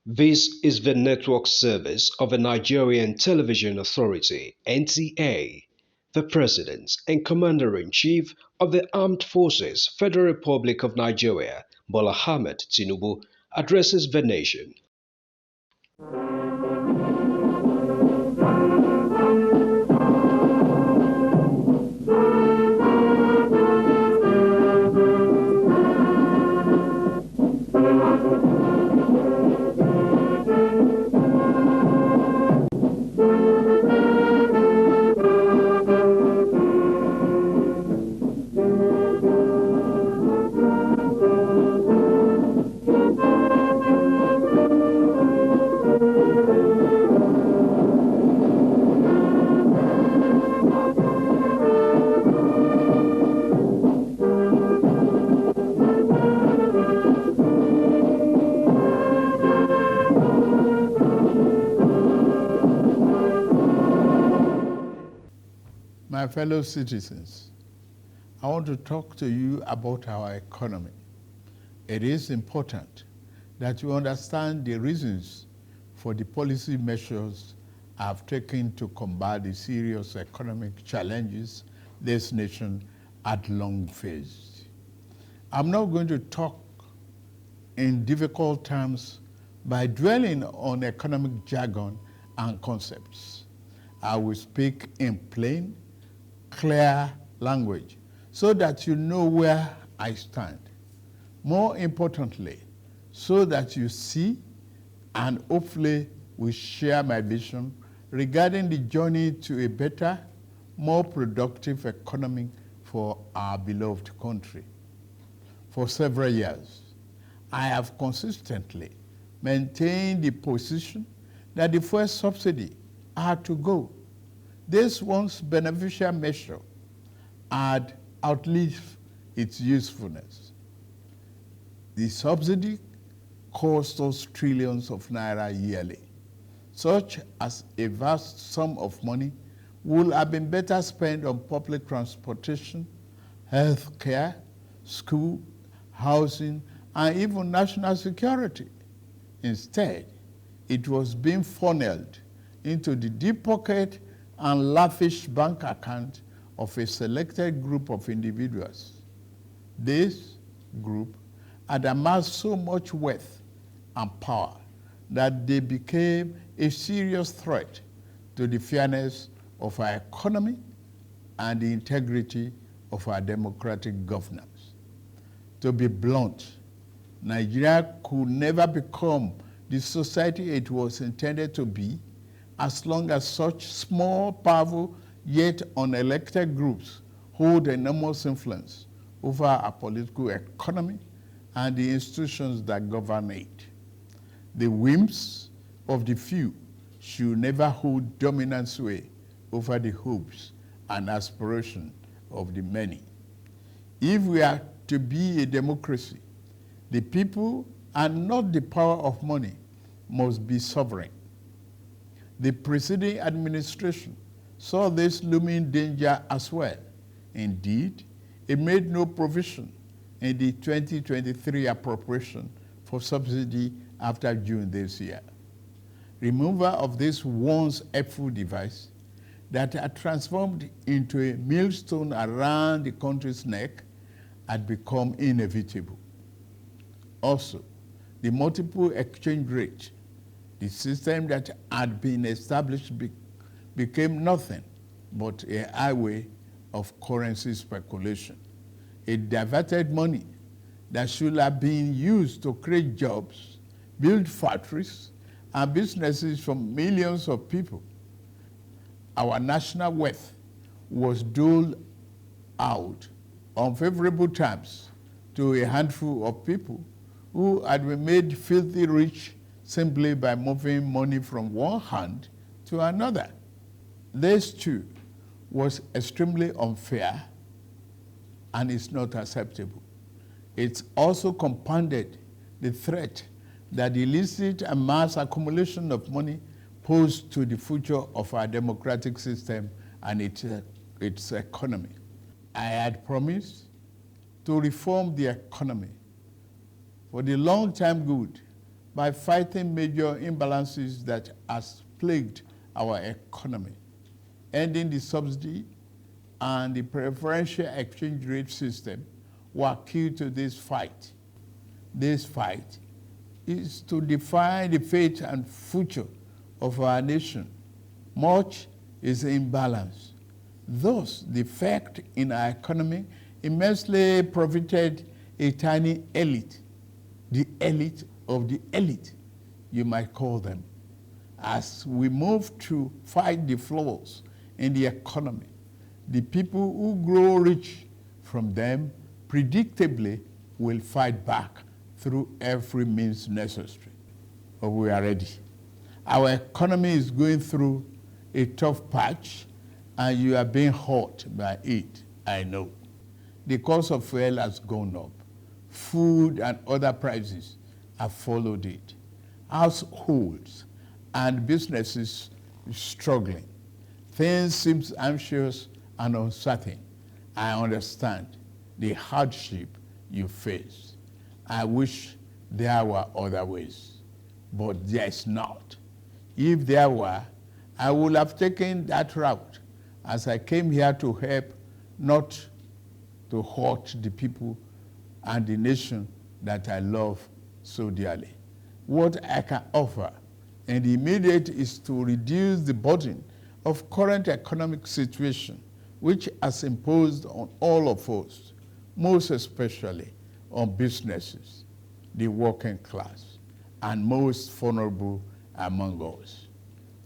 This is the network service of the Nigerian Television Authority (NTA). The President and Commander-in-Chief of the Armed Forces, Federal Republic of Nigeria, Bola Ahmed Tinubu, addresses the nation. My fellow citizens, I want to talk to you about our economy. It is important that you understand the reasons for the policy measures I have taken to combat the serious economic challenges this nation had long faced. I'm not going to talk in difficult terms by dwelling on economic jargon and concepts. I will speak in plain, clear language so that you know where I stand. More importantly, so that you see and hopefully will share my vision regarding the journey to a better, more productive economy for our beloved country. For several years, I have consistently maintained the position that the fuel subsidy had to go. This once beneficial measure had outlived its usefulness. The subsidy cost us trillions of naira yearly, such as a vast sum of money would have been better spent on public transportation, health care, school, housing, and even national security. Instead, it was being funneled into the deep pocket and lavish bank account of a selected group of individuals. This group had amassed so much wealth and power that they became a serious threat to the fairness of our economy and the integrity of our democratic governance. To be blunt, Nigeria could never become the society it was intended to be as long as such small, powerful, yet unelected groups hold enormous influence over our political economy and the institutions that govern it. The whims of the few should never hold dominant sway over the hopes and aspirations of the many. If we are to be a democracy, the people and not the power of money must be sovereign. The preceding administration saw this looming danger as well. Indeed, it made no provision in the 2023 appropriation for subsidy after June this year. Removal of this once helpful device that had transformed into a millstone around the country's neck had become inevitable. Also, the multiple exchange rate, the system that had been established became nothing but a highway of currency speculation. It diverted money that should have been used to create jobs, build factories, and businesses for millions of people. Our national wealth was doled out on favorable terms to a handful of people who had been made filthy rich simply by moving money from one hand to another. This too was extremely unfair and is not acceptable. It also compounded the threat that the illicit and mass accumulation of money posed to the future of our democratic system and its economy. I had promised to reform the economy for the long-term good by fighting major imbalances that has plagued our economy. Ending the subsidy and the preferential exchange rate system were key to this fight. This fight is to define the fate and future of our nation. Much is imbalance. Thus, the effect in our economy immensely profited a tiny elite, the elite of the elite, you might call them. As we move to fight the flaws in the economy, the people who grow rich from them predictably will fight back through every means necessary. But we are ready. Our economy is going through a tough patch, and you are being hurt by it, I know. The cost of fuel has gone up. Food and other prices have followed it. Households and businesses struggling. Things seem anxious and uncertain. I understand the hardship you face. I wish there were other ways, but there is not. If there were, I would have taken that route, as I came here to help, not to hurt the people and the nation that I love so dearly. What I can offer in the immediate is to reduce the burden of current economic situation, which has imposed on all of us, most especially on businesses, the working class, and most vulnerable among us.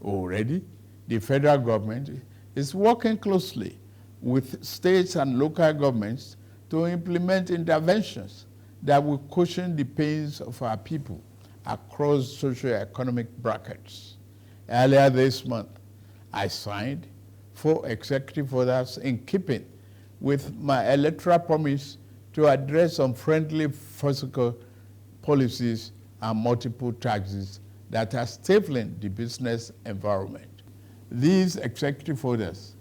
Already, the federal government is working closely with states and local governments to implement interventions that will cushion the pains of our people across socio-economic brackets. Earlier this month, I signed 4 executive orders in keeping with my electoral promise to address unfriendly fiscal policies and multiple taxes that are stifling the business environment. These executive orders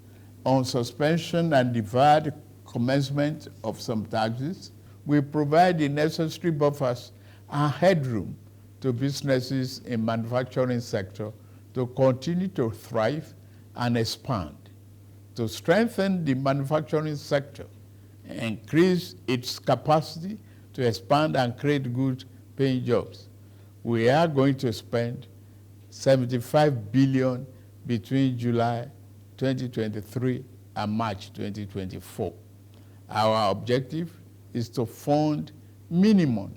on suspension and deferred commencement of some taxes will provide the necessary buffers and headroom to businesses in manufacturing sector to continue to thrive and expand. To strengthen the manufacturing sector, increase its capacity to expand and create good paying jobs, we are going to spend $75 billion between July 2023 and March 2024. Our objective is to fund minimum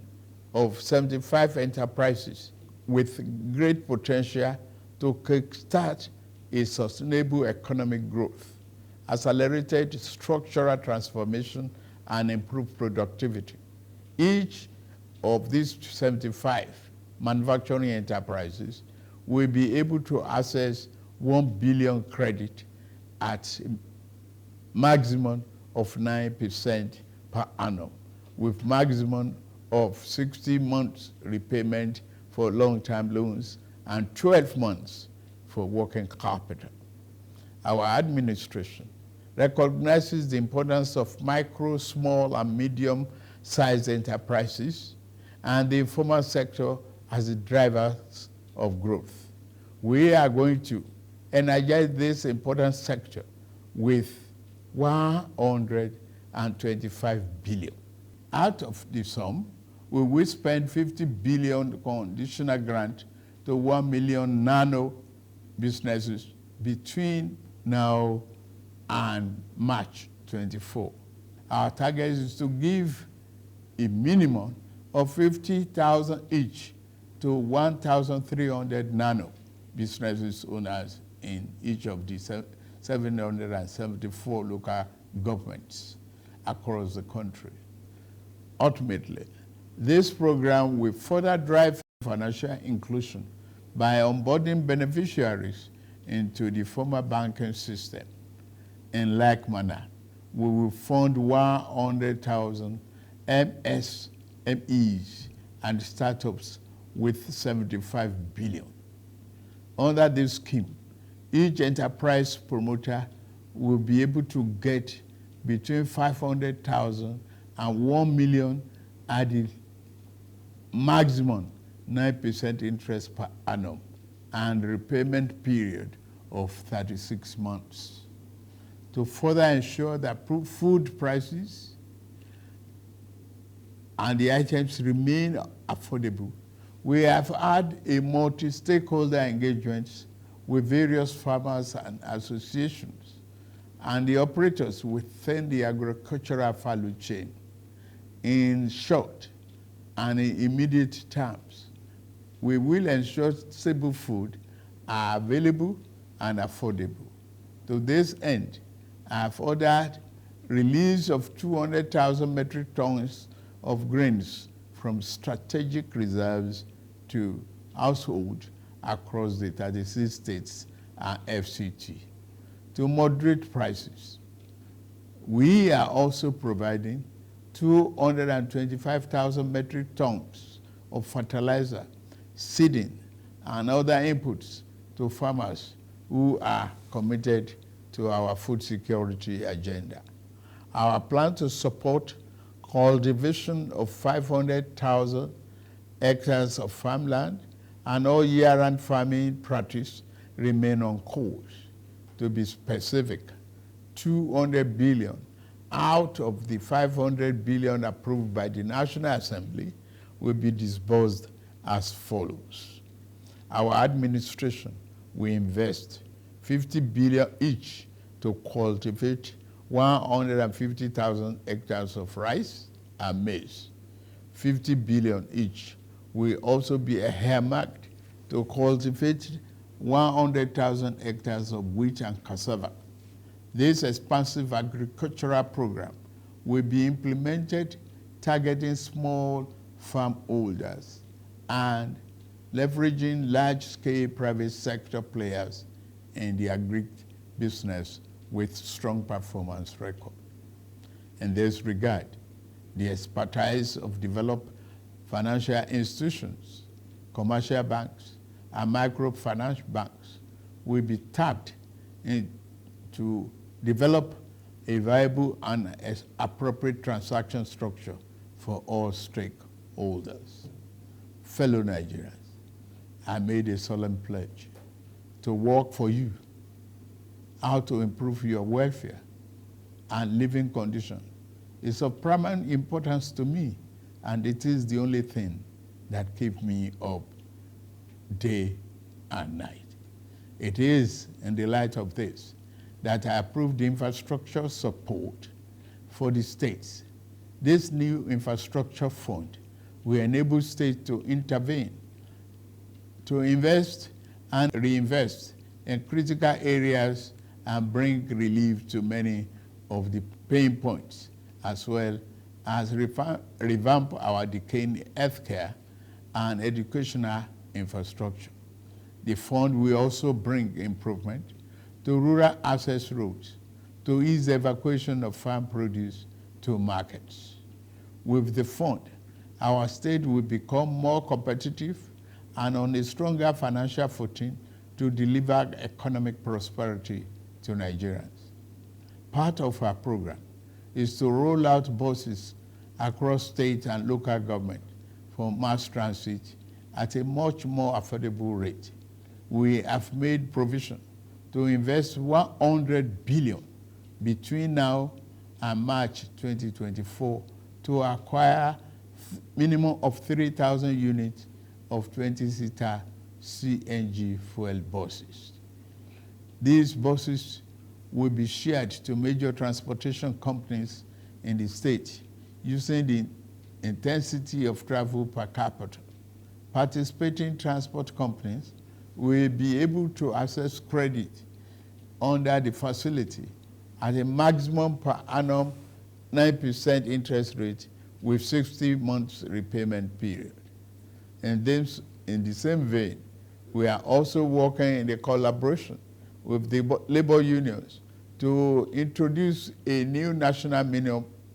of 75 enterprises with great potential to kickstart a sustainable economic growth, accelerated structural transformation, and improved productivity. Each of these 75 manufacturing enterprises will be able to access 1 billion credit at maximum of 9% per annum, with maximum of 60 months repayment for long-term loans and 12 months for working capital. Our administration recognizes the importance of micro, small, and medium-sized enterprises and the informal sector as the drivers of growth. We are going to energize this important sector with $125 billion. Out of the sum, we will spend $50 billion conditional grant to 1 million nano businesses between now and March 24. Our target is to give a minimum of 50,000 each to 1,300 nano businesses owners in each of the 774 local governments across the country. Ultimately, this program will further drive financial inclusion by onboarding beneficiaries into the formal banking system. In like manner, we will fund 100,000 MSMEs and startups with 75 billion. Under this scheme, each enterprise promoter will be able to get between 500,000 and 1 million at the maximum 9% interest per annum, and repayment period of 36 months. To further ensure that food prices and the items remain affordable, we have had a multi-stakeholder engagement with various farmers and associations and the operators within the agricultural value chain. In short and in immediate terms, we will ensure stable food are available and affordable. To this end, I have ordered release of 200,000 metric tons of grains from strategic reserves to households across the 36 states and FCT to moderate prices. We are also providing 225,000 metric tons of fertilizer, seeding, and other inputs to farmers who are committed to our food security agenda. Our plan to support cultivation of 500,000 hectares of farmland and all year-round farming practice remain on course. To be specific, 200 billion out of the 500 billion approved by the National Assembly will be disbursed as follows. Our administration will invest 50 billion each to cultivate 150,000 hectares of rice and maize. 50 billion each will also be earmarked to cultivate 100,000 hectares of wheat and cassava. This expansive agricultural program will be implemented targeting small farm holders and leveraging large-scale private sector players in the agri-business with strong performance record. In this regard, the expertise of developed financial institutions, commercial banks, and microfinance banks will be tapped to develop a viable and appropriate transaction structure for all stakeholders. Fellow Nigerians, I made a solemn pledge to work for you, how to improve your welfare and living conditions. It's of paramount importance to me, and it is the only thing that keeps me up day and night. It is in the light of this that I approved the infrastructure support for the states. This new infrastructure fund will enable states to intervene, to invest and reinvest in critical areas and bring relief to many of the pain points, as well as revamp our decaying healthcare and educational infrastructure. The fund will also bring improvement to rural access roads to ease the evacuation of farm produce to markets. With the fund, our state will become more competitive and on a stronger financial footing to deliver economic prosperity to Nigerians. Part of our program is to roll out buses across state and local government for mass transit at a much more affordable rate. We have made provision to invest 100 billion between now and March 2024 to acquire minimum of 3,000 units of 20-seater CNG fuel buses. These buses will be shared to major transportation companies in the state using the intensity of travel per capita. Participating transport companies will be able to access credit under the facility at a maximum per annum 9% interest rate with 60 months repayment period. And then, in the same vein, we are also working in the collaboration with the labor unions to introduce a new national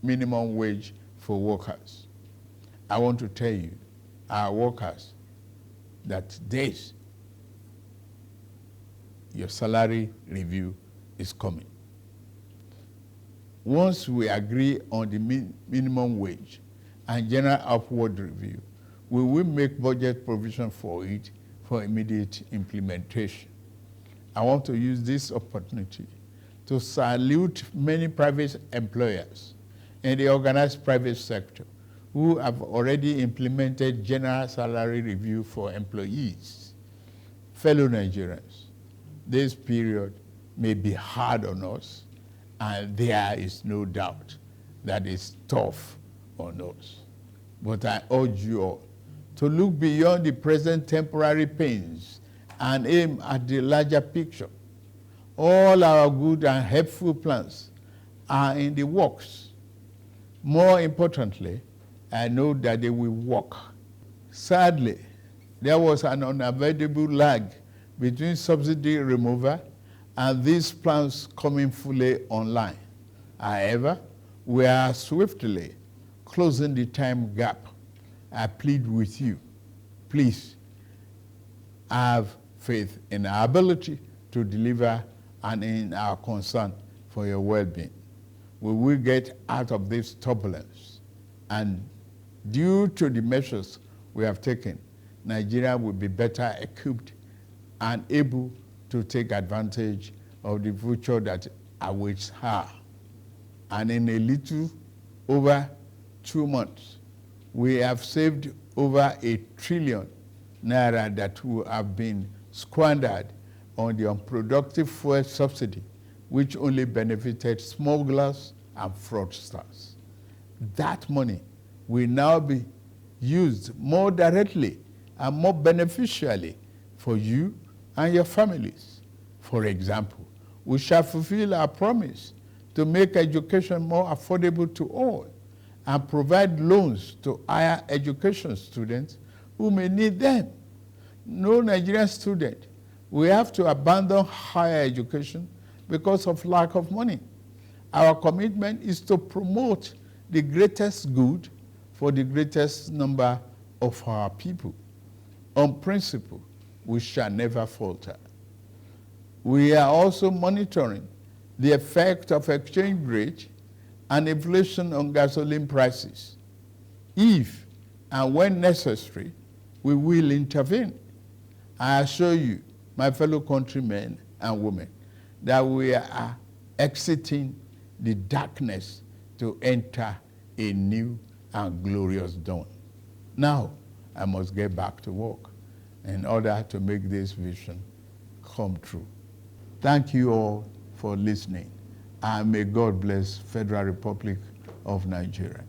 minimum wage for workers. I want to tell you, our workers, that this, your salary review is coming. Once we agree on the minimum wage and general upward review, we will make budget provision for it for immediate implementation. I want to use this opportunity to salute many private employers in the organized private sector who have already implemented general salary review for employees. Fellow Nigerians, this period may be hard on us, and there is no doubt that it's tough on us. But I urge you all to look beyond the present temporary pains and aim at the larger picture. All our good and helpful plans are in the works. More importantly, I know that they will work. Sadly, there was an unavoidable lag between subsidy removal and these plans coming fully online. However, we are swiftly closing the time gap. I plead with you, please have faith in our ability to deliver and in our concern for your well-being. We will get out of this turbulence, and due to the measures we have taken, Nigeria will be better equipped and able to take advantage of the future that awaits her. And in a little over 2 months, we have saved over ₦1 trillion that would have been squandered on the unproductive fuel subsidy, which only benefited smugglers and fraudsters. That money will now be used more directly and more beneficially for you and your families. For example, we shall fulfill our promise to make education more affordable to all and provide loans to higher education students who may need them. No Nigerian student will have to abandon higher education because of lack of money. Our commitment is to promote the greatest good for the greatest number of our people. On principle, we shall never falter. We are also monitoring the effect of exchange rate and inflation on gasoline prices. If and when necessary, we will intervene. I assure you, my fellow countrymen and women, that we are exiting the darkness to enter a new and glorious dawn. Now, I must get back to work in order to make this vision come true. Thank you all for listening, and may God bless Federal Republic of Nigeria.